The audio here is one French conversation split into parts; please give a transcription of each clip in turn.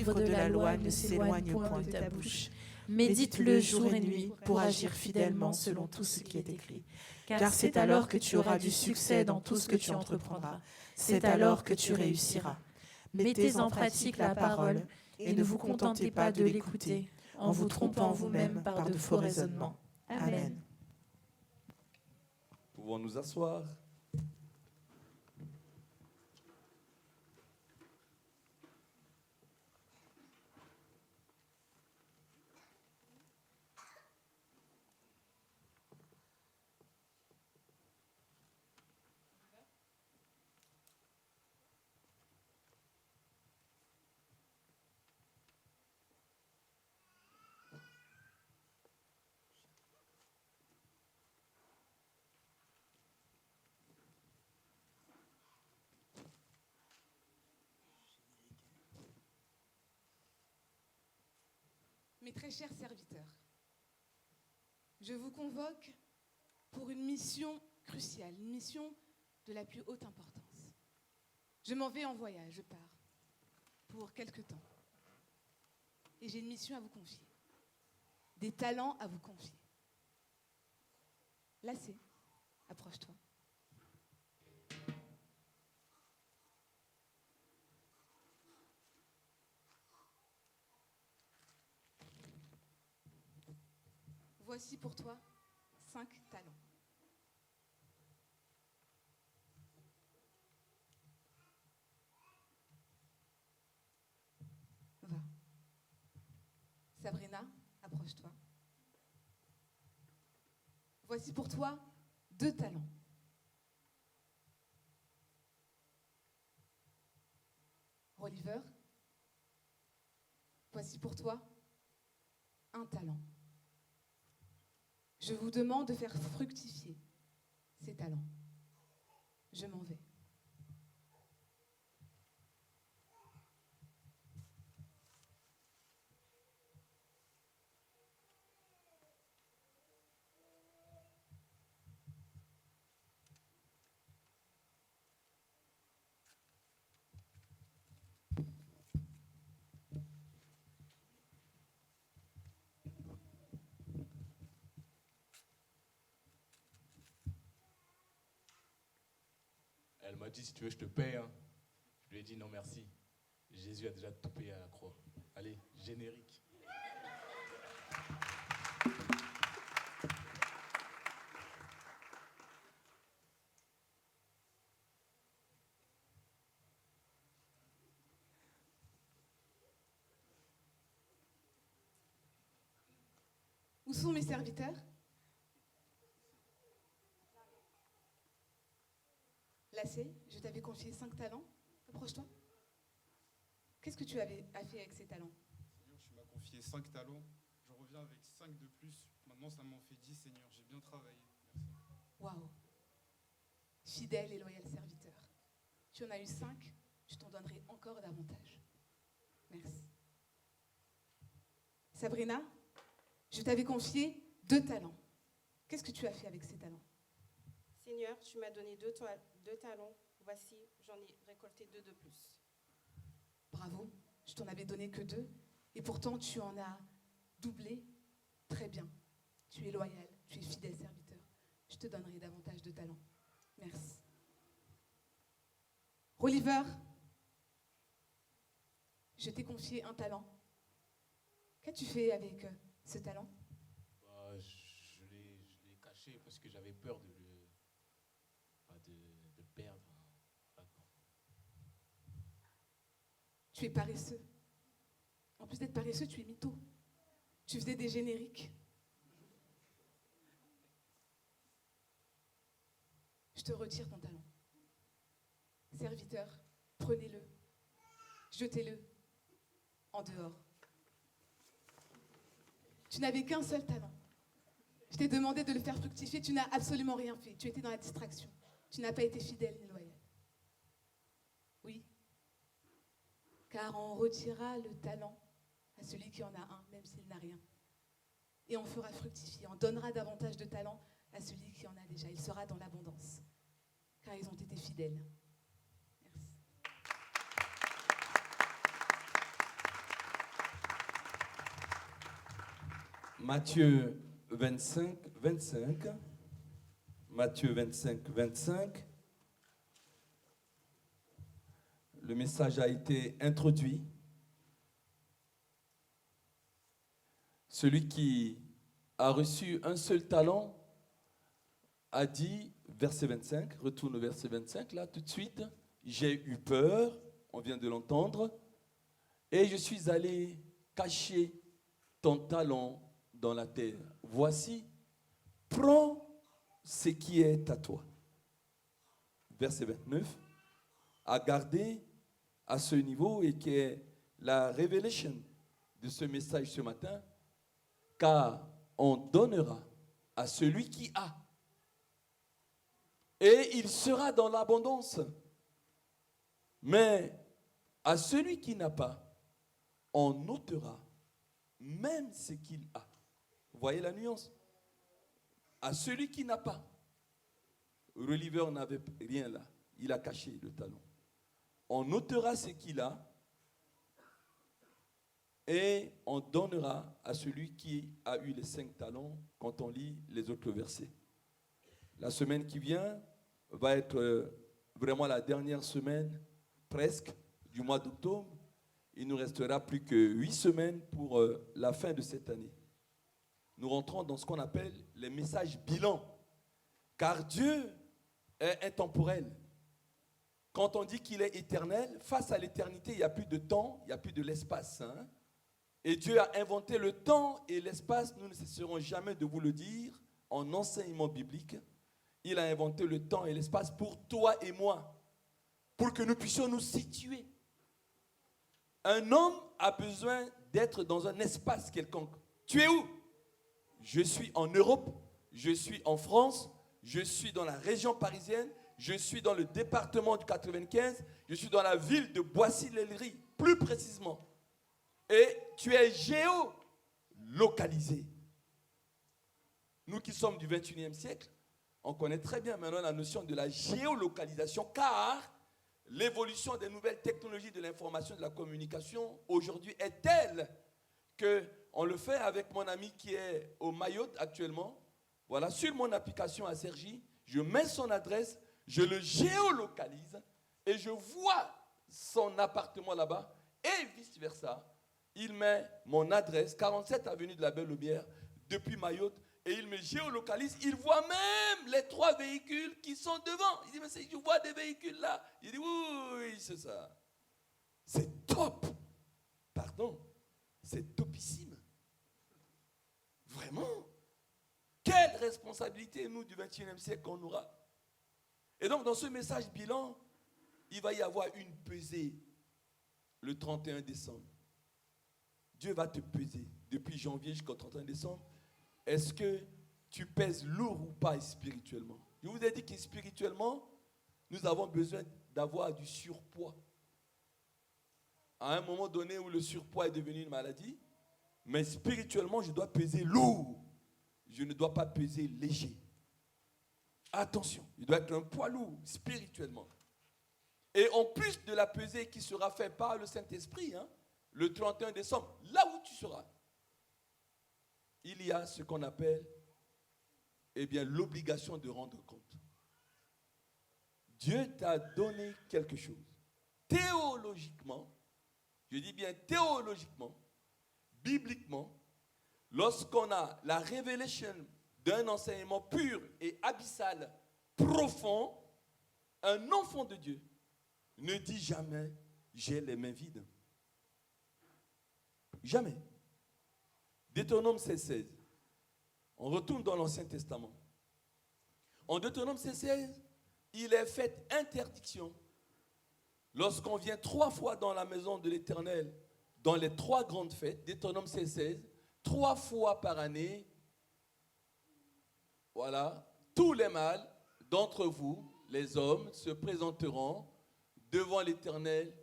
livre de la loi ne s'éloigne point de ta bouche. Médite-le jour et nuit pour agir fidèlement selon tout ce qui est écrit. Car c'est alors que tu auras du succès dans tout ce que tu entreprendras. C'est alors que tu réussiras. Mettez en pratique la parole et ne vous contentez pas de l'écouter, en vous trompant vous-même par de faux raisonnements. Amen. Pouvons nous asseoir. Mes très chers serviteurs, je vous convoque pour une mission cruciale, une mission de la plus haute importance. Je m'en vais en voyage, je pars pour quelque temps. Et j'ai une mission à vous confier, des talents à vous confier. Là, c'est, approche-toi. Voici pour toi 5 talents. Va. Sabrina, approche-toi. Voici pour toi 2 talents. Oliver, voici pour toi 1 talent. Je vous demande de faire fructifier ces talents. Je m'en vais. Elle m'a dit, si tu veux, je te paye. Hein. Je lui ai dit, non, merci. Jésus a déjà tout payé à la croix. Allez, générique. Où sont mes serviteurs ? Lassé, je t'avais confié 5 talents. Approche-toi. Qu'est-ce que tu avais fait avec ces talents ? Seigneur, tu m'as confié 5 talents. Je reviens avec 5 de plus. Maintenant, ça m'en fait 10, Seigneur. J'ai bien travaillé. Merci. Waouh ! Fidèle et loyal serviteur. Tu en as eu 5, je t'en donnerai encore davantage. Merci. Sabrina, je t'avais confié 2 talents. Qu'est-ce que tu as fait avec ces talents ? Seigneur, tu m'as donné 2 talents. Voici, j'en ai récolté 2 de plus. Bravo, je t'en avais donné que 2. Et pourtant, tu en as doublé. Très bien. Tu es loyal, tu es fidèle serviteur. Je te donnerai davantage de talents. Merci. Oliver, je t'ai confié 1 talent. Qu'as-tu fait avec ce talent ? Je l'ai caché parce que j'avais peur de le perdre. Tu es paresseux. En plus d'être paresseux, tu es mytho. Tu faisais des génériques. Je te retire ton talent. Serviteur, prenez-le. Jetez-le en dehors. Tu n'avais qu'un seul talent. Je t'ai demandé de le faire fructifier. Tu n'as absolument rien fait. Tu étais dans la distraction. Tu n'as pas été fidèle ni loyal. Oui. Car on retirera le talent à celui qui en a un, même s'il n'a rien. Et on fera fructifier. On donnera davantage de talent à celui qui en a déjà. Il sera dans l'abondance. Car ils ont été fidèles. Merci. Matthieu 25, 25. Matthieu 25, 25. Le message a été introduit. Celui qui a reçu un seul talent a dit, verset 25, retourne au verset 25, là tout de suite, j'ai eu peur, on vient de l'entendre, et je suis allé cacher ton talent dans la terre. Voici, prends ce qui est à toi. Verset 29, à garder à ce niveau et qui est la révélation de ce message ce matin, car on donnera à celui qui a. Et il sera dans l'abondance. Mais à celui qui n'a pas, on ôtera même ce qu'il a. Vous voyez la nuance? À celui qui n'a pas. Reliver n'avait rien là. Il a caché le talon. On ôtera ce qu'il a et on donnera à celui qui a eu les 5 talents quand on lit les autres versets. La semaine qui vient va être vraiment la dernière semaine, presque, du mois d'octobre. Il nous restera plus que 8 semaines pour la fin de cette année. Nous rentrons dans ce qu'on appelle les messages bilan. Car Dieu est intemporel. Quand on dit qu'il est éternel, face à l'éternité, il n'y a plus de temps, il n'y a plus de l'espace. Hein? Et Dieu a inventé le temps et l'espace, nous ne cesserons jamais de vous le dire, en enseignement biblique. Il a inventé le temps et l'espace pour toi et moi, pour que nous puissions nous situer. Un homme a besoin d'être dans un espace quelconque. Tu es où? Je suis en Europe, je suis en France, je suis dans la région parisienne, je suis dans le département du 95, je suis dans la ville de Boissy-l'Aillerie, plus précisément. Et tu es géolocalisé. Nous qui sommes du 21e siècle, on connaît très bien maintenant la notion de la géolocalisation, car l'évolution des nouvelles technologies de l'information et de la communication aujourd'hui est telle qu'on le fait avec mon ami qui est au Mayotte actuellement. Voilà, sur mon application à Sergi, je mets son adresse, je le géolocalise et je vois son appartement là-bas et vice-versa. Il met mon adresse, 47 avenue de la Belle-Aubière, depuis Mayotte, et il me géolocalise. Il voit même les 3 véhicules qui sont devant. Il dit, mais je vois des véhicules là. Il dit, oui, c'est ça. C'est top. Pardon, c'est topissime. Vraiment. Quelle responsabilité, nous, du 21e siècle, qu'on aura. Et donc, dans ce message bilan, il va y avoir une pesée le 31 décembre. Dieu va te peser depuis janvier jusqu'au 31 décembre. Est-ce que tu pèses lourd ou pas spirituellement? Je vous ai dit que spirituellement, nous avons besoin d'avoir du surpoids. À un moment donné où le surpoids est devenu une maladie, mais spirituellement, je dois peser lourd. Je ne dois pas peser léger. Attention, il doit être un poids lourd spirituellement. Et en plus de la pesée qui sera faite par le Saint-Esprit, le 31 décembre, là où tu seras, il y a ce qu'on appelle l'obligation de rendre compte. Dieu t'a donné quelque chose. Théologiquement, je dis bien théologiquement, bibliquement, lorsqu'on a la révélation d'un enseignement pur et abyssal, profond, un enfant de Dieu ne dit jamais « j'ai les mains vides ». Jamais. Deutéronome 16. On retourne dans l'Ancien Testament. En Deutéronome 16, il est fait interdiction. Lorsqu'on vient 3 fois dans la maison de l'Éternel, dans les 3 grandes fêtes, Deutéronome 16, 3 fois par année, voilà, tous les mâles d'entre vous, les hommes, se présenteront devant l'Éternel.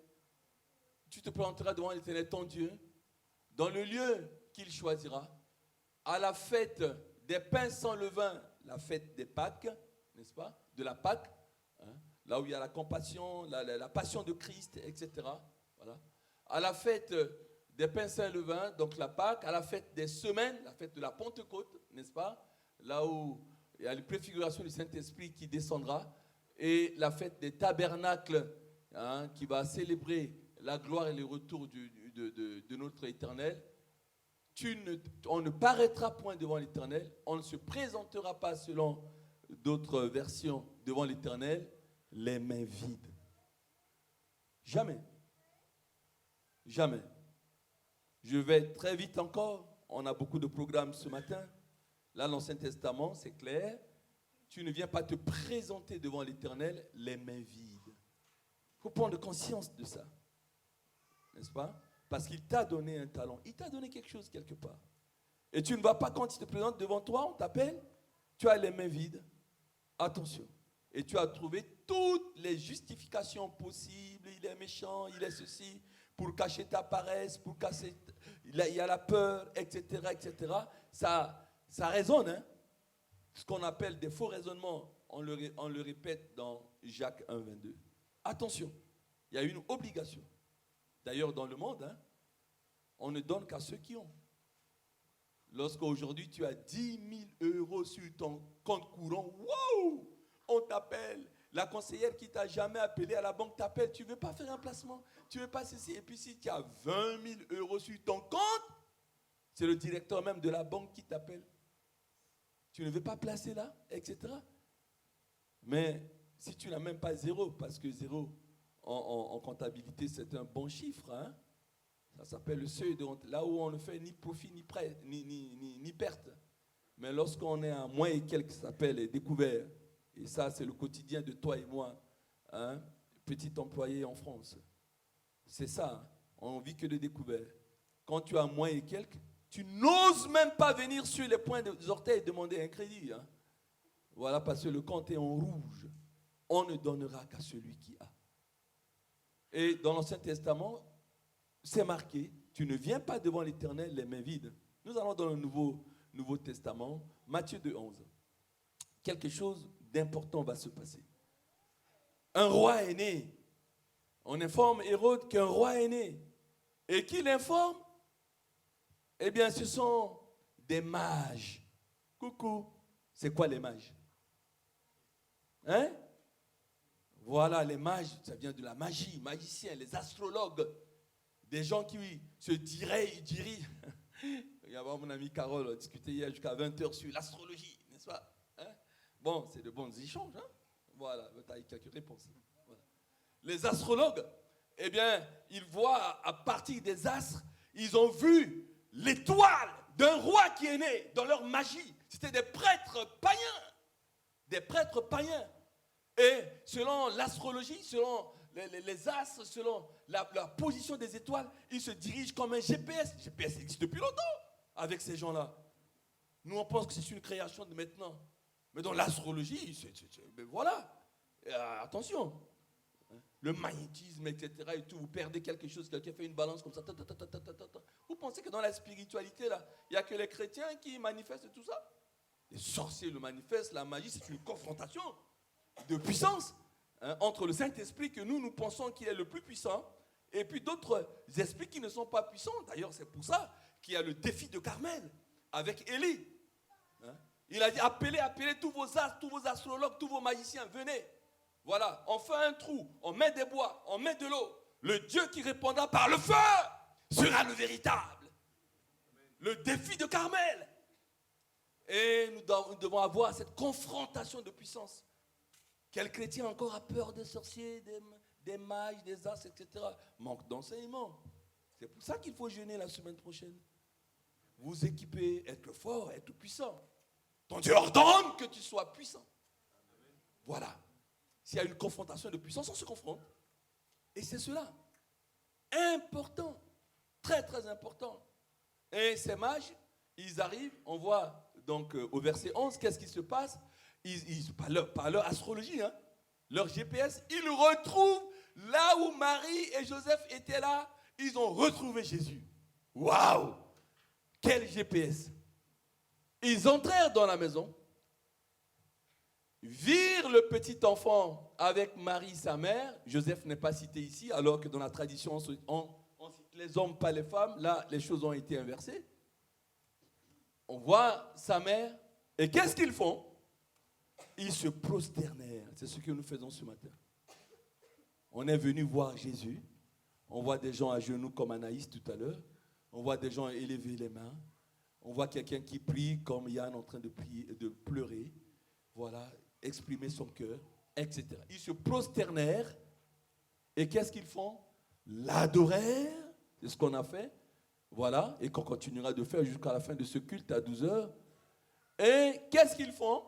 Tu te présenteras devant l'Éternel, ton Dieu, dans le lieu qu'il choisira, à la fête des pains sans levain, la fête des Pâques, n'est-ce pas? De la Pâque, là où il y a la compassion, la passion de Christ, etc. Voilà. À la fête des pains saint levain, donc la Pâque, à la fête des semaines, la fête de la Pentecôte, n'est-ce pas? Là où il y a la préfiguration du Saint-Esprit qui descendra, et la fête des tabernacles, qui va célébrer la gloire et le retour de notre Éternel. On ne paraîtra point devant l'Éternel, on ne se présentera pas selon d'autres versions devant l'Éternel, les mains vides. Jamais. Jamais. Je vais très vite encore. On a beaucoup de programmes ce matin. Là, l'Ancien Testament, c'est clair. Tu ne viens pas te présenter devant l'Éternel les mains vides. Il faut prendre conscience de ça. N'est-ce pas? Parce qu'il t'a donné un talent. Il t'a donné quelque chose quelque part. Et tu ne vas pas, quand il te présente devant toi, on t'appelle, tu as les mains vides. Attention. Et tu as trouvé toutes les justifications possibles. Il est méchant, il est ceci, pour cacher ta paresse, pour cacher, il y a la peur, etc., etc. Ça résonne, hein? Ce qu'on appelle des faux raisonnements. On le répète dans Jacques 1, 22. Attention, il y a une obligation. D'ailleurs, dans le monde, on ne donne qu'à ceux qui ont. Lorsqu'aujourd'hui, tu as 10 000 euros sur ton compte courant, wow! On t'appelle. La conseillère qui t'a jamais appelé à la banque t'appelle. Tu ne veux pas faire un placement? Tu ne veux pas ceci? Et puis si tu as 20 000 euros sur ton compte, c'est le directeur même de la banque qui t'appelle. Tu ne veux pas placer là, etc. Mais si tu n'as même pas zéro, parce que zéro en comptabilité, c'est un bon chiffre, hein? Ça s'appelle le seuil de honte. Là où on ne fait ni profit ni perte. Mais lorsqu'on est à moins et quelques, ça s'appelle découvert. Et ça, c'est le quotidien de toi et moi, hein? Petit employé en France. C'est ça, hein? On vit que de découvert. Quand tu as moins et quelques, tu n'oses même pas venir sur les points des orteils et demander un crédit, hein? Voilà, parce que le compte est en rouge. On ne donnera qu'à celui qui a. Et dans l'Ancien Testament, c'est marqué, tu ne viens pas devant l'Éternel les mains vides. Nous allons dans le Nouveau Testament, Matthieu 2,11. Quelque chose d'important va se passer. Un roi est né. On informe Hérode qu'un roi est né. Et qui l'informe? Eh bien, ce sont des mages. Coucou. C'est quoi les mages? Hein? Voilà, les mages, ça vient de la magie, magiciens, les astrologues, des gens qui se dirigent. Il y a mon ami Carole, on a discuté hier jusqu'à 20h sur l'astrologie, n'est-ce pas? Hein? Bon, c'est de bons échanges, hein? Voilà, tu as quelques réponses. Voilà. Les astrologues, eh bien, ils voient à partir des astres, ils ont vu l'étoile d'un roi qui est né dans leur magie. C'était des prêtres païens. Des prêtres païens. Et selon l'astrologie, selon les astres, selon la position des étoiles, ils se dirigent comme un GPS. Le GPS existe depuis longtemps avec ces gens-là. Nous, on pense que c'est une création de maintenant. Mais dans l'astrologie, ben voilà. Attention. Le magnétisme, etc. et tout, vous perdez quelque chose, quelqu'un fait une balance comme ça. Vous pensez que dans la spiritualité, là, il n'y a que les chrétiens qui manifestent tout ça? Les sorciers le manifestent, la magie, c'est une confrontation de puissance, hein, entre le Saint-Esprit que nous pensons qu'il est le plus puissant et puis d'autres esprits qui ne sont pas puissants. D'ailleurs, c'est pour ça qu'il y a le défi de Carmel avec Élie. Hein. Il a dit, appelez tous vos astres, tous vos astrologues, tous vos magiciens, venez. Voilà, on fait un trou, on met des bois, on met de l'eau. Le Dieu qui répondra par le feu sera le véritable. Le défi de Carmel. Et nous devons avoir cette confrontation de puissance. Quel chrétien encore a peur des sorciers, des mages, des astres, etc. Manque d'enseignement. C'est pour ça qu'il faut jeûner la semaine prochaine. Vous équiper, être fort, être puissant. Ton Dieu ordonne que tu sois puissant. Voilà. S'il y a une confrontation de puissance, on se confronte. Et c'est cela. Important. Très, très important. Et ces mages, ils arrivent, on voit donc au verset 11, qu'est-ce qui se passe? Par leur astrologie, hein, leur GPS, ils retrouvent là où Marie et Joseph étaient là, ils ont retrouvé Jésus. Waouh! Quel GPS! Ils entrèrent dans la maison, virent le petit enfant avec Marie, sa mère. Joseph n'est pas cité ici, alors que dans la tradition, on les hommes, pas les femmes. Là, les choses ont été inversées. On voit sa mère. Et qu'est-ce qu'ils font? Ils se prosternèrent. C'est ce que nous faisons ce matin. On est venu voir Jésus. On voit des gens à genoux comme Anaïs tout à l'heure. On voit des gens élever les mains. On voit quelqu'un qui prie comme Yann en train de prier, de pleurer. Voilà, exprimer son cœur, etc. Ils se prosternèrent. Et qu'est-ce qu'ils font? L'adorèrent. C'est ce qu'on a fait. Voilà, et qu'on continuera de faire jusqu'à la fin de ce culte à 12h. Et qu'est-ce qu'ils font?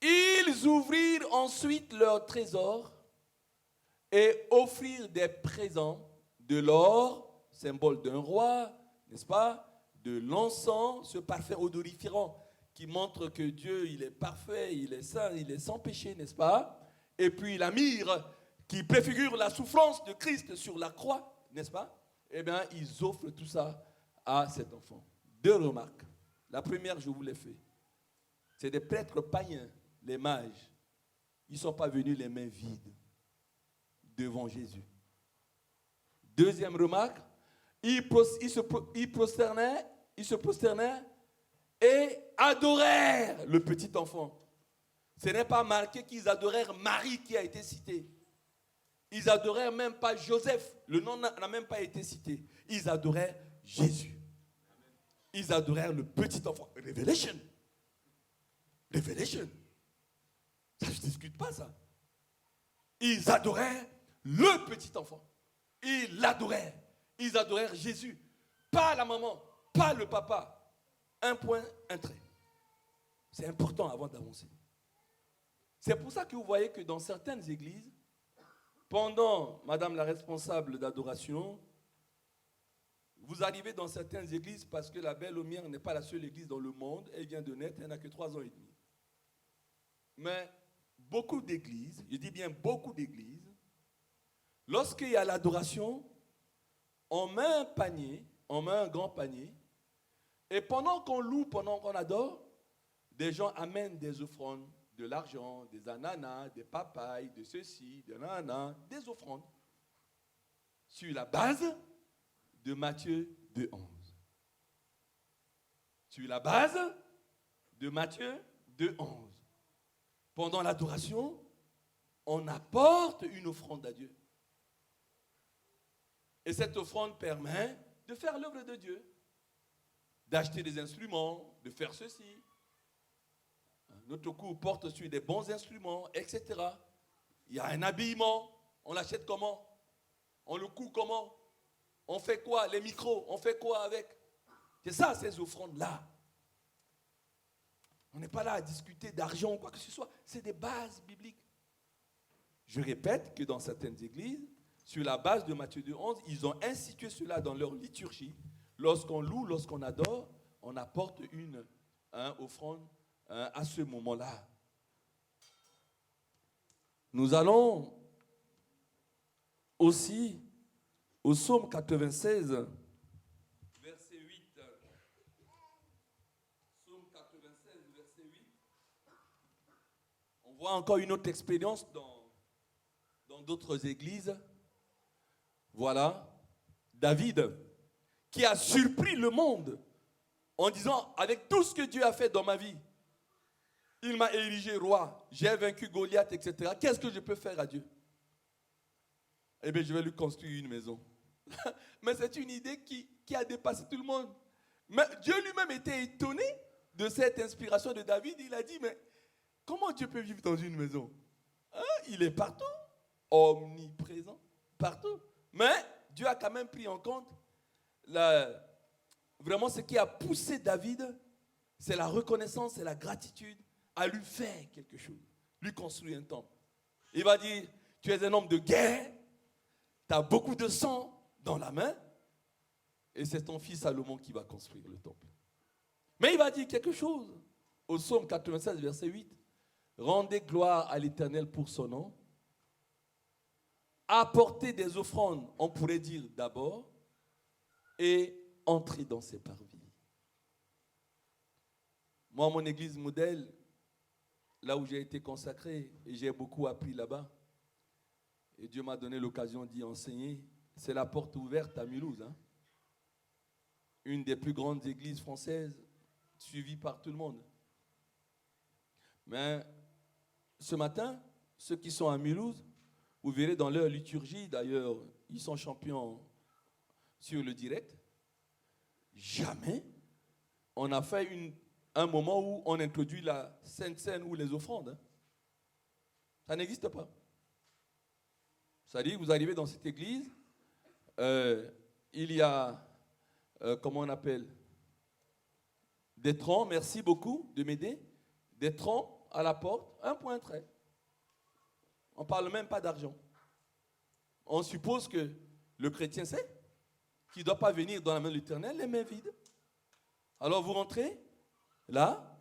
Ils ouvrirent ensuite leur trésor et offrirent des présents, de l'or, symbole d'un roi, n'est-ce pas? De l'encens, ce parfum odoriférant qui montre que Dieu, il est parfait, il est saint, il est sans péché, n'est-ce pas? Et puis la myrrhe qui préfigure la souffrance de Christ sur la croix, n'est-ce pas? Eh bien, ils offrent tout ça à cet enfant. 2 remarques. La première, je vous l'ai fait. C'est des prêtres païens, les mages. Ils ne sont pas venus les mains vides devant Jésus. Deuxième remarque, ils se prosternèrent et adorèrent le petit enfant. Ce n'est pas marqué qu'ils adorèrent Marie qui a été citée. Ils adorèrent même pas Joseph. Le nom n'a même pas été cité. Ils adorèrent Jésus. Ils adorèrent le petit enfant. Révélation. Révélation. Ça, je ne discute pas ça. Ils adorèrent le petit enfant. Ils l'adorèrent. Ils adorèrent Jésus. Pas la maman, pas le papa. Un point, un trait. C'est important avant d'avancer. C'est pour ça que vous voyez que dans certaines églises, pendant, madame la responsable d'adoration, vous arrivez dans certaines églises parce que la Belle Lumière n'est pas la seule église dans le monde. Elle vient de naître, elle n'a que 3 ans et demi. Mais beaucoup d'églises, je dis bien beaucoup d'églises, lorsqu'il y a l'adoration, on met un panier, on met un grand panier, et pendant qu'on loue, pendant qu'on adore, des gens amènent des offrandes, de l'argent, des ananas, des papayes, de ceci, de nana, des offrandes, sur la base de Matthieu 2,11. Sur la base de Matthieu 2,11. Pendant l'adoration, on apporte une offrande à Dieu. Et cette offrande permet de faire l'œuvre de Dieu, d'acheter des instruments, de faire ceci. Notre cours porte sur des bons instruments, etc. Il y a un habillement. On l'achète comment? On le coud comment? On fait quoi? Les micros, on fait quoi avec? C'est ça, ces offrandes-là. On n'est pas là à discuter d'argent ou quoi que ce soit. C'est des bases bibliques. Je répète que dans certaines églises, sur la base de Matthieu 2,11, ils ont institué cela dans leur liturgie. Lorsqu'on loue, lorsqu'on adore, on apporte une offrande à ce moment-là. Nous allons aussi au psaume 96, verset 8. Psaume 96, verset 8. On voit encore une autre expérience dans d'autres églises. Voilà, David, qui a surpris le monde en disant, avec tout ce que Dieu a fait dans ma vie, il m'a érigé roi, j'ai vaincu Goliath, etc. Qu'est-ce que je peux faire à Dieu? Eh bien, je vais lui construire une maison. Mais c'est une idée qui a dépassé tout le monde. Mais Dieu lui-même était étonné de cette inspiration de David. Il a dit, mais comment Dieu peut vivre dans une maison? Il est partout, omniprésent, partout. Mais Dieu a quand même pris en compte vraiment ce qui a poussé David, c'est la reconnaissance, c'est la gratitude à lui faire quelque chose, lui construire un temple. Il va dire, tu es un homme de guerre, tu as beaucoup de sang dans la main, et c'est ton fils Salomon qui va construire le temple. Mais il va dire quelque chose au psaume 96, verset 8. Rendez gloire à l'Éternel pour son nom. Apportez des offrandes, on pourrait dire d'abord, et entrez dans ses parvis. Moi, mon église modèle, là où j'ai été consacré, et j'ai beaucoup appris là-bas, et Dieu m'a donné l'occasion d'y enseigner, c'est la porte ouverte à Mulhouse. Hein. Une des plus grandes églises françaises, suivie par tout le monde. Mais ce matin, ceux qui sont à Mulhouse, vous verrez dans leur liturgie, d'ailleurs, ils sont champions sur le direct. Jamais on a fait un moment où on introduit la Sainte Seine ou les offrandes. Hein. Ça n'existe pas. C'est-à-dire, vous arrivez dans cette église, il y a, comment on appelle, des troncs, merci beaucoup de m'aider, des troncs à la porte, un point trait. On ne parle même pas d'argent. On suppose que le chrétien sait qu'il ne doit pas venir dans la main de l'Éternel les mains vides. Alors vous rentrez, là,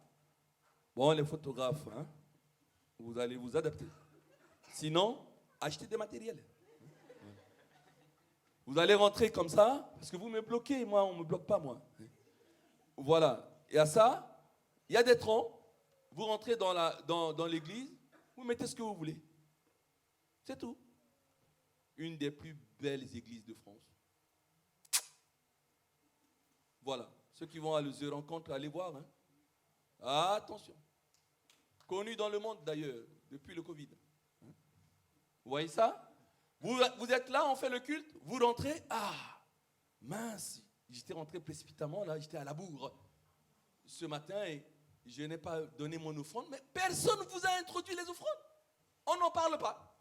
bon, les photographes, hein, vous allez vous adapter. Sinon, achetez des matériels. Vous allez rentrer comme ça, parce que vous me bloquez, moi, on ne me bloque pas, moi. Voilà. Et à ça, il y a des troncs. Vous rentrez dans l'église, vous mettez ce que vous voulez. C'est tout. Une des plus belles églises de France. Voilà. Ceux qui vont à The Rencontre, allez voir. Hein. Attention. Connu dans le monde, d'ailleurs, depuis le Covid. Hein. Vous voyez ça? Vous êtes là, on fait le culte, vous rentrez. Ah, mince, j'étais rentré précipitamment, là, j'étais à la bourre ce matin et je n'ai pas donné mon offrande, mais personne ne vous a introduit les offrandes. On n'en parle pas.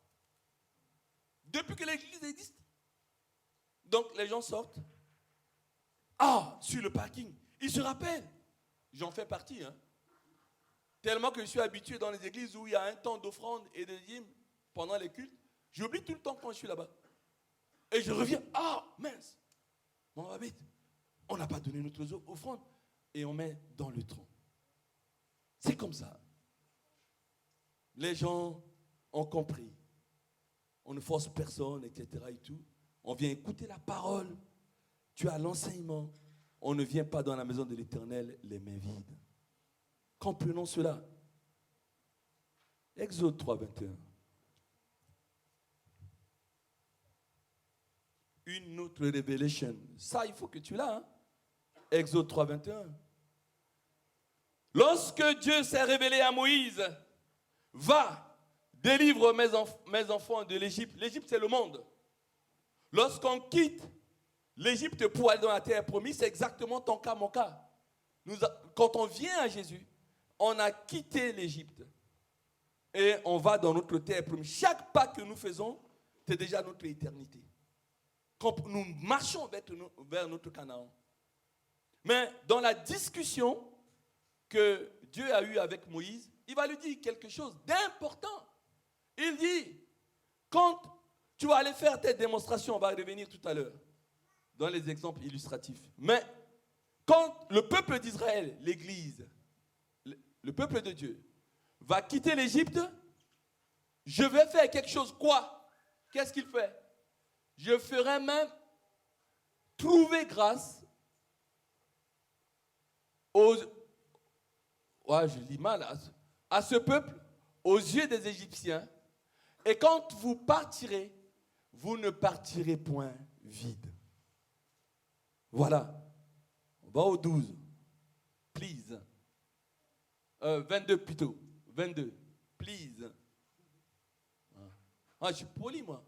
Depuis que l'église existe. Donc les gens sortent. Ah, sur le parking, ils se rappellent. J'en fais partie. Hein. Tellement que je suis habitué dans les églises où il y a un temps d'offrande et de dîme pendant les cultes. J'oublie tout le temps quand je suis là-bas. Et je reviens. Ah, mince. Mon babette, on n'a pas donné notre offrande. Et on met dans le tronc. C'est comme ça. Les gens ont compris. On ne force personne, etc. Et tout. On vient écouter la parole. Tu as l'enseignement. On ne vient pas dans la maison de l'Éternel les mains vides. Comprenons cela. Exode 3, 21. Une autre révélation. Ça, il faut que tu l'as. Hein? Exode 3, 21. Lorsque Dieu s'est révélé à Moïse, va, délivre mes enfants de l'Égypte. L'Égypte, c'est le monde. Lorsqu'on quitte l'Égypte pour aller dans la terre promise, c'est exactement ton cas, mon cas. Quand on vient à Jésus, on a quitté l'Égypte et on va dans notre terre promise. Chaque pas que nous faisons, c'est déjà notre éternité. Quand nous marchons vers notre Canaan. Mais dans la discussion que Dieu a eue avec Moïse, il va lui dire quelque chose d'important. Il dit, quand tu vas aller faire tes démonstrations, on va revenir tout à l'heure dans les exemples illustratifs. Mais quand le peuple d'Israël, l'Église, le peuple de Dieu, va quitter l'Égypte, je vais faire quelque chose. Quoi? Qu'est-ce qu'il fait? Je ferai même trouver grâce je lis mal, à ce peuple, aux yeux des Égyptiens. Et quand vous partirez, vous ne partirez point vide. Voilà. On va au 12. Please. 22 plutôt. 22. Please. Ah, je suis poli, moi.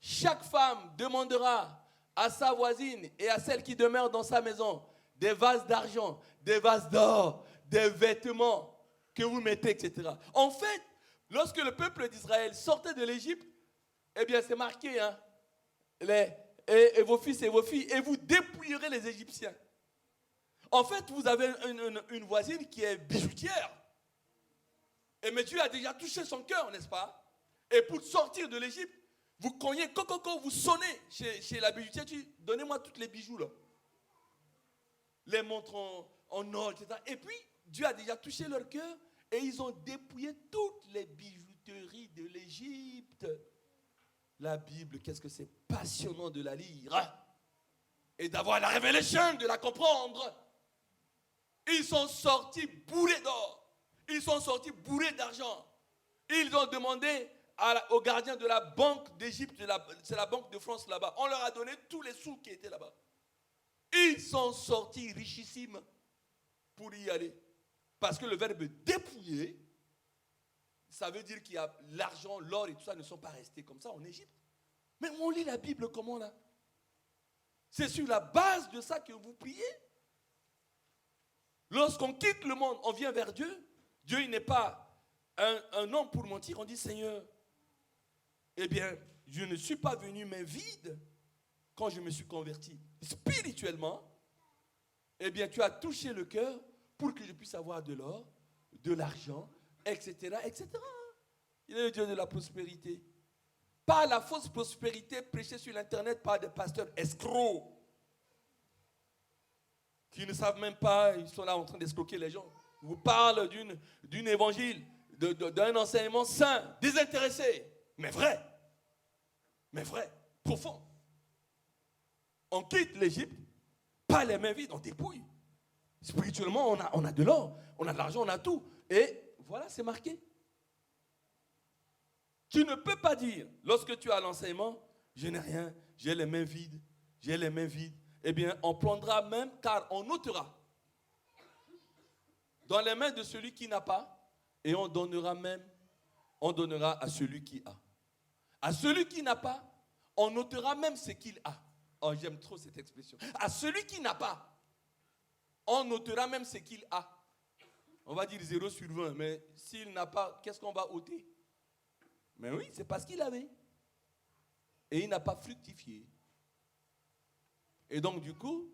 Chaque femme demandera à sa voisine et à celle qui demeure dans sa maison des vases d'argent, des vases d'or, des vêtements que vous mettez, etc. En fait, lorsque le peuple d'Israël sortait de l'Égypte, eh bien, c'est marqué, hein, et vos fils et vos filles, et vous dépouillerez les Égyptiens. En fait, vous avez une voisine qui est bijoutière. Mais Dieu a déjà touché son cœur, n'est-ce pas? Et pour sortir de l'Égypte, vous cognez, vous sonnez chez la bijoutière, donnez-moi tous les bijoux là. Les montres en or, etc. Et puis, Dieu a déjà touché leur cœur et ils ont dépouillé toutes les bijouteries de l'Égypte. La Bible, qu'est-ce que c'est passionnant de la lire et d'avoir la révélation, de la comprendre. Ils sont sortis bourrés d'or. Ils sont sortis bourrés d'argent. Ils ont demandé aux gardiens de la Banque d'Égypte, c'est la Banque de France là-bas. On leur a donné tous les sous qui étaient là-bas. Ils sont sortis richissimes pour y aller. Parce que le verbe dépouiller, ça veut dire qu'il y a l'argent, l'or et tout ça ne sont pas restés comme ça en Égypte. Mais on lit la Bible comment là? C'est sur la base de ça que vous priez. Lorsqu'on quitte le monde, on vient vers Dieu. Dieu, il n'est pas un homme pour mentir. On dit, Seigneur, eh bien, je ne suis pas venu main vide quand je me suis converti. Spirituellement, eh bien, tu as touché le cœur pour que je puisse avoir de l'or, de l'argent, etc., etc. Il est le Dieu de la prospérité. Pas la fausse prospérité prêchée sur l'internet par des pasteurs escrocs qui ne savent même pas, ils sont là en train d'escroquer les gens. Ils vous parlent d'une évangile, d'un enseignement sain, désintéressé, mais vrai, profond. On quitte l'Égypte, pas les mains vides, on dépouille. Spirituellement, on a de l'or, on a de l'argent, on a tout. Et voilà, c'est marqué. Tu ne peux pas dire, lorsque tu as l'enseignement, je n'ai rien, j'ai les mains vides. Eh bien, on prendra même, car on notera dans les mains de celui qui n'a pas, et on donnera à celui qui a. À celui qui n'a pas, on notera même ce qu'il a. Oh, j'aime trop cette expression. À celui qui n'a pas, on notera même ce qu'il a. On va dire 0 sur 20, mais s'il n'a pas, qu'est-ce qu'on va ôter? Mais oui, c'est parce qu'il avait. Et il n'a pas fructifié. Et donc, du coup,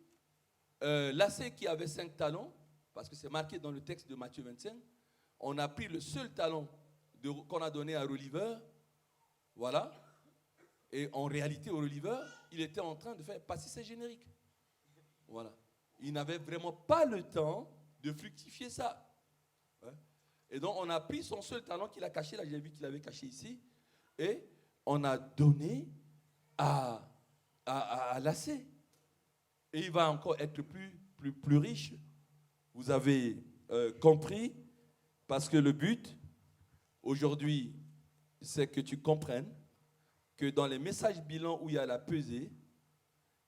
Lassé qui avait 5 talents, parce que c'est marqué dans le texte de Matthieu 25, on a pris le seul talent qu'on a donné à Oliver, voilà, et en réalité, Oliver, il était en train de faire passer ses génériques. Voilà. Il n'avait vraiment pas le temps de fructifier ça. Ouais. Et donc, on a pris son seul talent qu'il a caché, là, j'ai vu qu'il avait caché ici, et on a donné à Lassé. Et il va encore être plus riche. Vous avez compris, parce que le but, aujourd'hui, c'est que tu comprennes que dans les messages bilans où il y a la pesée,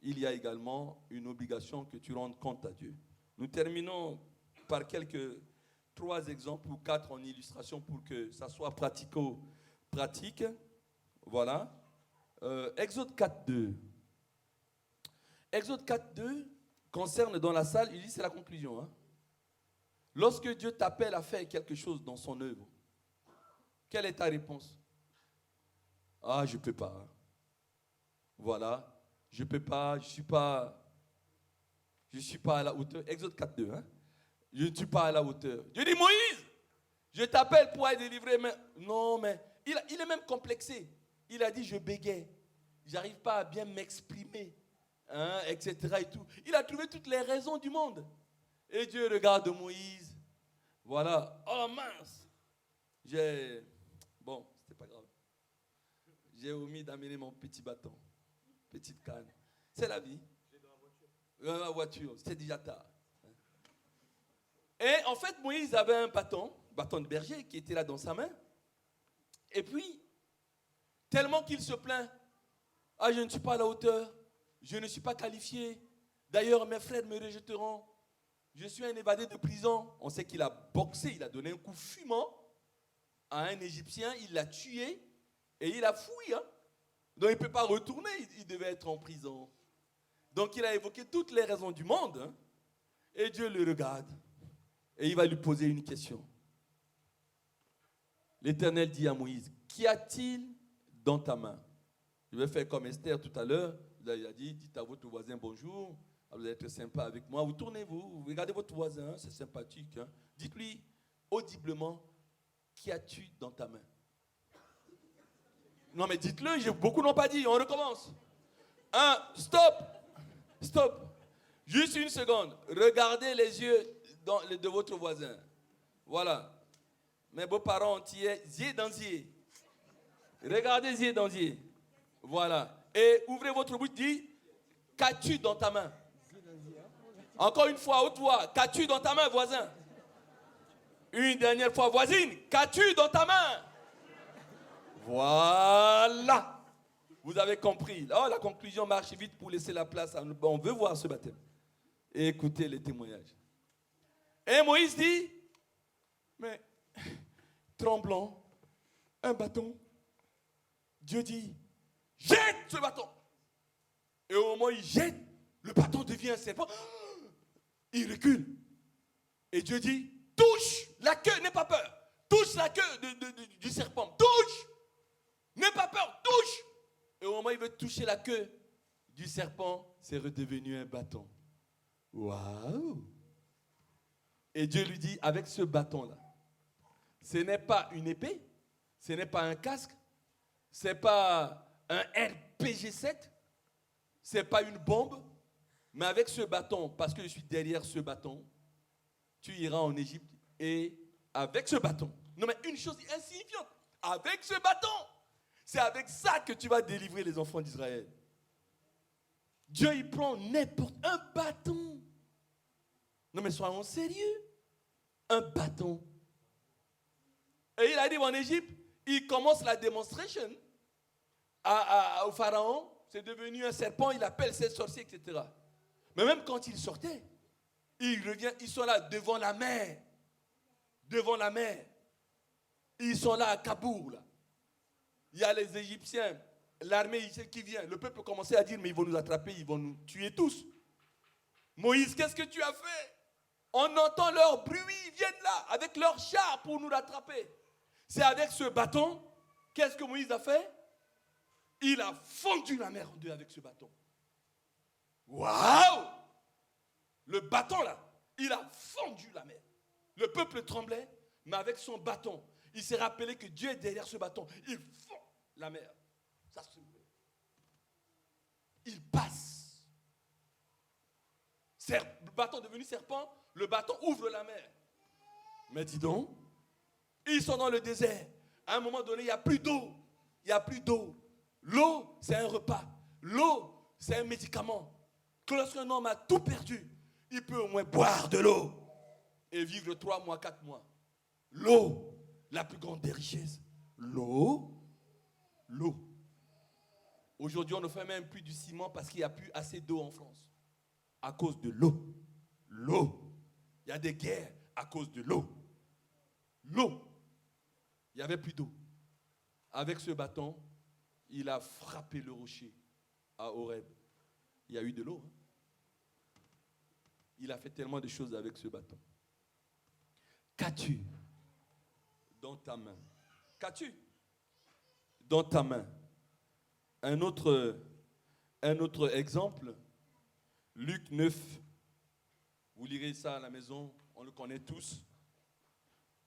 il y a également une obligation que tu rendes compte à Dieu. Nous terminons par 3 exemples ou 4 en illustration pour que ça soit pratico-pratique. Voilà. Exode 4.2. Exode 4.2 concerne dans la salle, il dit, c'est la conclusion. Hein. Lorsque Dieu t'appelle à faire quelque chose dans son œuvre, quelle est ta réponse? Ah, je ne peux pas. Voilà. Je ne peux pas, je ne suis pas à la hauteur. Exode 4.2. Hein? Je ne suis pas à la hauteur. Dieu dit, Moïse, je t'appelle pour aller délivrer. Mais non, mais il est même complexé. Il a dit, je bégaye. Je n'arrive pas à bien m'exprimer. Hein, etc. Et tout. Il a trouvé toutes les raisons du monde. Et Dieu regarde Moïse. Voilà. Oh mince. Bon, c'était pas grave. J'ai omis d'amener mon petit bâton. Petite canne. C'est la vie. Dans la voiture. C'était déjà tard. Et en fait, Moïse avait un bâton de berger qui était là dans sa main. Et puis, tellement qu'il se plaint. Ah, je ne suis pas à la hauteur. Je ne suis pas qualifié. D'ailleurs, mes frères me rejetteront. Je suis un évadé de prison. On sait qu'il a boxé, il a donné un coup fumant à un Égyptien, il l'a tué et il a fui. Hein? Donc il ne peut pas retourner, il devait être en prison. Donc il a évoqué toutes les raisons du monde. Hein? Et Dieu le regarde et il va lui poser une question. L'Éternel dit à Moïse, qu'y a-t-il dans ta main? Je vais faire comme Esther tout à l'heure. Il a dit, dites à votre voisin bonjour, vous allez être sympa avec moi. Vous tournez-vous, vous regardez votre voisin, c'est sympathique. Hein? Dites-lui audiblement, qu'y as-tu dans ta main? Non mais dites-le, beaucoup n'ont pas dit, on recommence. Stop. Juste une seconde. Regardez les yeux de votre voisin. Voilà. Mes beaux-parents entiers, yeux dans yeux. Regardez yeux dans yeux. Voilà. Et ouvrez votre bouche, dit, qu'as-tu dans ta main? Encore une fois, haute voix, qu'as-tu dans ta main, voisin? Une dernière fois, voisine, qu'as-tu dans ta main? Voilà. Vous avez compris. Oh, la conclusion marche vite pour laisser la place. On veut voir ce baptême. Et écoutez les témoignages. Et Moïse dit, mais tremblant, un bâton. Dieu dit, jette ce bâton. Et au moment où il jette, le bâton devient un serpent. Il recule. Et Dieu dit, touche la queue, n'aie pas peur. Touche la queue du serpent. Touche. N'aie pas peur, touche. Et au moment où il veut toucher la queue du serpent, c'est redevenu un bâton. Waouh! Et Dieu lui dit, avec ce bâton-là, ce n'est pas une épée, ce n'est pas un casque, ce n'est pas un RPG-7, ce n'est pas une bombe, mais avec ce bâton, parce que je suis derrière ce bâton, tu iras en Égypte et avec ce bâton, non mais une chose insignifiante, avec ce bâton, c'est avec ça que tu vas délivrer les enfants d'Israël. Dieu, il prend n'importe un bâton. Non mais soyons sérieux. Un bâton. Et il arrive en Égypte, il commence la démonstration au pharaon. C'est devenu un serpent, il appelle ses sorciers, etc. Mais même quand il sortait, il revient, ils sont là devant la mer. Devant la mer. Ils sont là à Kabour, là. Il y a les Égyptiens, l'armée qui vient. Le peuple commençait à dire, mais ils vont nous attraper, ils vont nous tuer tous. Moïse, qu'est-ce que tu as fait? On entend leur bruit, ils viennent là, avec leurs chars pour nous rattraper. C'est avec ce bâton, qu'est-ce que Moïse a fait? Il a fondu la mer en deux avec ce bâton. Waouh! Le bâton là, il a fondu la mer. Le peuple tremblait, mais avec son bâton, il s'est rappelé que Dieu est derrière ce bâton. Il fond la mer. Ça se... Il passe. Le bâton devenu serpent, le bâton ouvre la mer. Mais dis donc, ils sont dans le désert. À un moment donné, il n'y a plus d'eau. Il n'y a plus d'eau. L'eau, c'est un repas. L'eau, c'est un médicament. Que lorsqu'un homme a tout perdu, il peut au moins boire de l'eau et vivre 3 mois, 4 mois. L'eau, la plus grande des richesses. L'eau. Aujourd'hui, on ne fait même plus du ciment parce qu'il n'y a plus assez d'eau en France. À cause de l'eau. Il y a des guerres à cause de l'eau. Il n'y avait plus d'eau. Avec ce bâton, il a frappé le rocher à Horeb. Il y a eu de l'eau. Hein? Il a fait tellement de choses avec ce bâton. Qu'as-tu dans ta main? Qu'as-tu dans ta main? Un autre exemple, Luc 9. Vous lirez ça à la maison, on le connaît tous.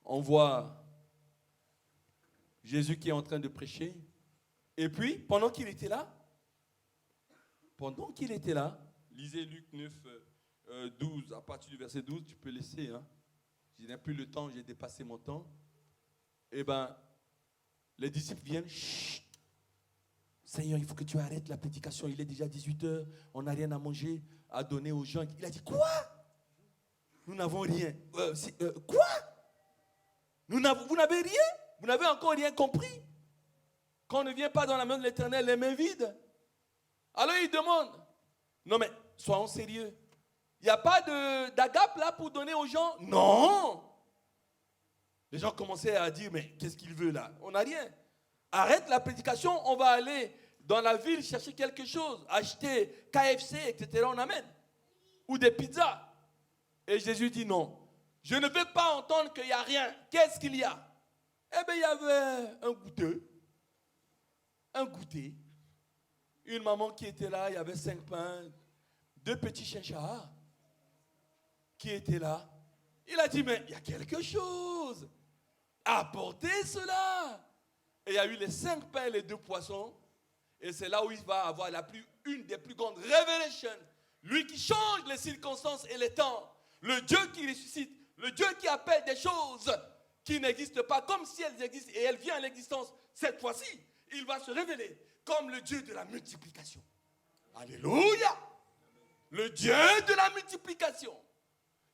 On voit Jésus qui est en train de prêcher. Et puis, pendant qu'il était là, lisez Luc 9, 12, à partir du verset 12, tu peux laisser. Hein. Je n'ai plus le temps, j'ai dépassé mon temps. Eh bien, les disciples viennent. Chut, Seigneur, il faut que tu arrêtes la prédication. Il est déjà 18h, on n'a rien à manger, à donner aux gens. Il a dit, quoi? Nous n'avons rien. Quoi? Vous n'avez rien? Vous n'avez encore rien compris? Quand on ne vient pas dans la main de l'Éternel, les mains vides. Alors il demande, non mais soyons sérieux. Il n'y a pas d'agape là pour donner aux gens? Non. Les gens commençaient à dire, mais qu'est-ce qu'il veut là? On n'a rien. Arrête la prédication, on va aller dans la ville chercher quelque chose, acheter KFC, etc. On amène. Ou des pizzas. Et Jésus dit non. Je ne veux pas entendre qu'il n'y a rien. Qu'est-ce qu'il y a? Eh bien, il y avait un goûter. Une maman qui était là, il y avait 5 pains, 2 petits chinchards qui étaient là. Il a dit, mais il y a quelque chose. Apportez cela. Et il y a eu les 5 pains et les 2 poissons. Et c'est là où il va avoir une des plus grandes révélations. Lui qui change les circonstances et les temps. Le Dieu qui ressuscite. Le Dieu qui appelle des choses qui n'existent pas comme si elles existent. Et elles viennent à l'existence. Cette fois-ci, il va se révéler comme le Dieu de la multiplication. Alléluia! Le Dieu de la multiplication.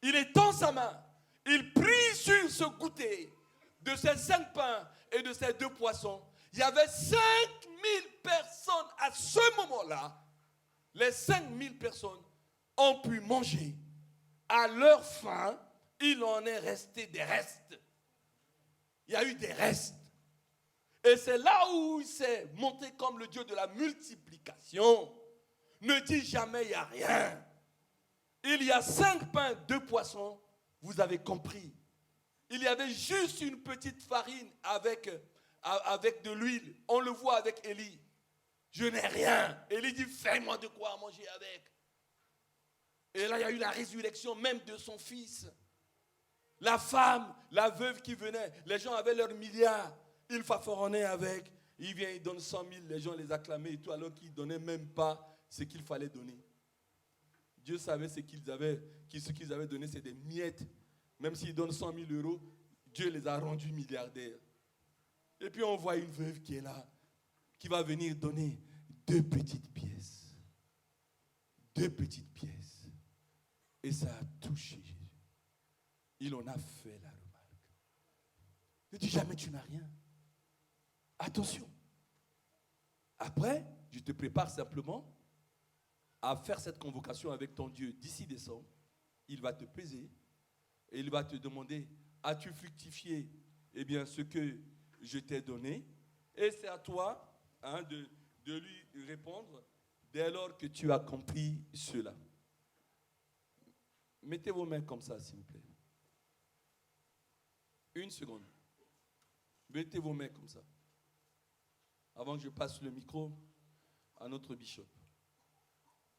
Il étend sa main. Il prie sur ce goûter de ces 5 pains et de ces 2 poissons. Il y avait 5000 personnes à ce moment-là. Les 5000 personnes ont pu manger. À leur faim, il en est resté des restes. Il y a eu des restes. Et c'est là où il s'est monté comme le Dieu de la multiplication. Ne dis jamais il n'y a rien. Il y a 5 pains, 2 poissons, vous avez compris. Il y avait juste une petite farine avec de l'huile. On le voit avec Élie. Je n'ai rien. Élie dit, fais-moi de quoi manger avec. Et là, il y a eu la résurrection même de son fils. La femme, la veuve qui venait, les gens avaient leurs milliards. Ils fafaronnaient avec. Il vient, il donne 100 000, les gens les acclamaient et tout, alors qu'ils ne donnaient même pas ce qu'il fallait donner. Dieu savait ce qu'ils avaient donné, c'est des miettes. Même s'ils donnent 100 000 euros, Dieu les a rendus milliardaires. Et puis on voit une veuve qui est là, qui va venir donner 2 petites pièces. 2 petites pièces. Et ça a touché Jésus. Il en a fait la remarque. Ne dis jamais tu n'as rien. Attention. Après, je te prépare simplement à faire cette convocation avec ton Dieu d'ici décembre. Il va te peser et il va te demander, as-tu fructifié ce que je t'ai donné? Et c'est à toi de lui répondre dès lors que tu as compris cela. Mettez vos mains comme ça, s'il vous plaît. 1 seconde. Mettez vos mains comme ça. Avant que je passe le micro à notre bishop.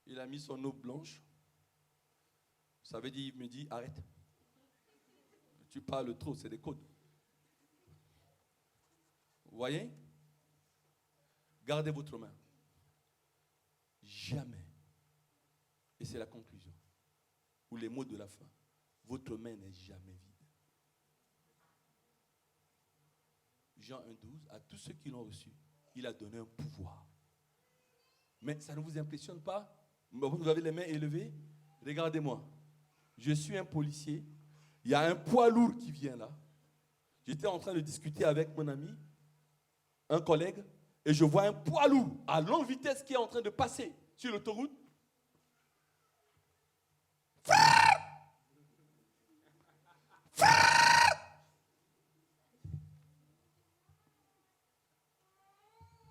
Il a mis son eau blanche. Ça veut dire, il me dit, arrête. Tu parles trop, c'est des codes. Vous voyez? Gardez votre main. Jamais. Et c'est la conclusion. Ou les mots de la fin. Votre main n'est jamais vide. Jean 1,12, à tous ceux qui l'ont reçu, il a donné un pouvoir. Mais ça ne vous impressionne pas? Vous avez les mains élevées? Regardez-moi. Je suis un policier. Il y a un poids lourd qui vient là. J'étais en train de discuter avec mon ami, un collègue, et je vois un poids lourd à longue vitesse qui est en train de passer sur l'autoroute.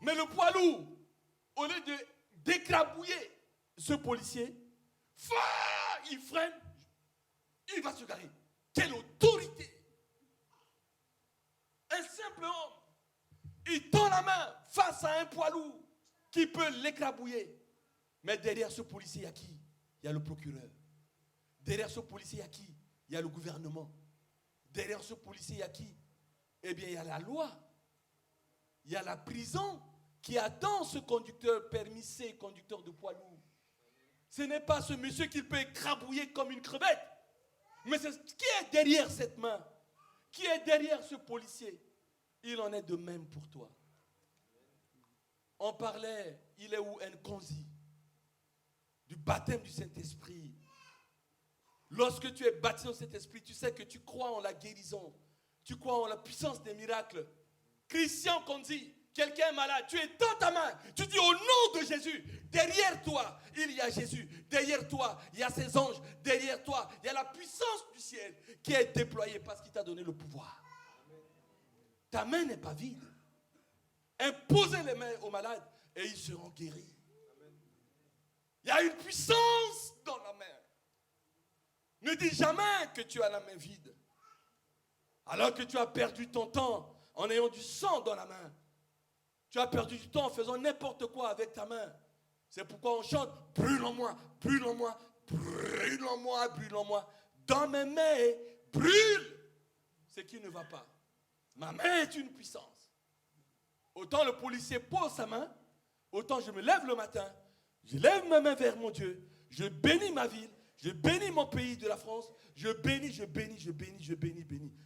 Mais le poids lourd, au lieu de d'écrabouiller ce policier, il freine, il va se garer. Quelle autorité! Un simple homme, il tend la main face à un poids lourd qui peut l'écrabouiller. Mais derrière ce policier, il y a qui? Il y a le procureur. Derrière ce policier, il y a qui? Il y a le gouvernement. Derrière ce policier, il y a qui? Eh bien, il y a la loi. Il y a la prison qui attend ce conducteur permis C, conducteur de poids lourd. Ce n'est pas ce monsieur qui peut écrabouiller comme une crevette. Mais c'est qui est derrière cette main? Qui est derrière ce policier? Il en est de même pour toi. On parlait, il est où Nkonzi? Du baptême du Saint-Esprit. Lorsque tu es baptisé au Saint-Esprit, tu sais que tu crois en la guérison. Tu crois en la puissance des miracles. Christian Konzi, quelqu'un est malade, tu étends ta main, tu dis au nom de Jésus, derrière toi, il y a Jésus, derrière toi, il y a ses anges, derrière toi, il y a la puissance du ciel qui est déployée parce qu'il t'a donné le pouvoir. Ta main n'est pas vide. Imposez les mains aux malades et ils seront guéris. Il y a une puissance dans la main. Ne dis jamais que tu as la main vide. Alors que tu as perdu ton temps en ayant du sang dans la main. Tu as perdu du temps en faisant n'importe quoi avec ta main. C'est pourquoi on chante « Brûle en moi, brûle en moi, brûle en moi, brûle en moi. Dans mes mains, brûle ce qui ne va pas. Ma main est une puissance. » Autant le policier pose sa main, autant je me lève le matin, je lève ma main vers mon Dieu, je bénis ma ville, je bénis mon pays de la France, je bénis.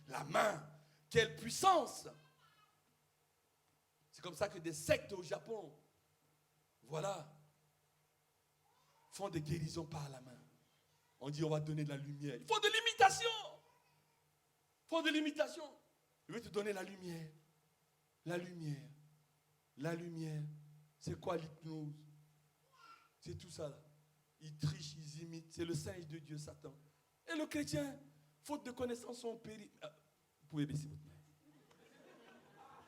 La main, quelle puissance! C'est comme ça que des sectes au Japon, voilà, font des guérisons par la main. On dit on va donner de la lumière. Il faut de l'imitation. Il faut de l'imitation. Je vais te donner la lumière. La lumière. la lumière. C'est quoi l'hypnose? C'est tout ça là. Ils trichent, ils imitent. C'est le singe de Dieu, Satan. Et le chrétien, faute de connaissance, son péri... Vous pouvez baisser votre main.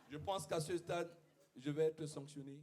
Je pense qu'à ce stade, je vais être sanctionné.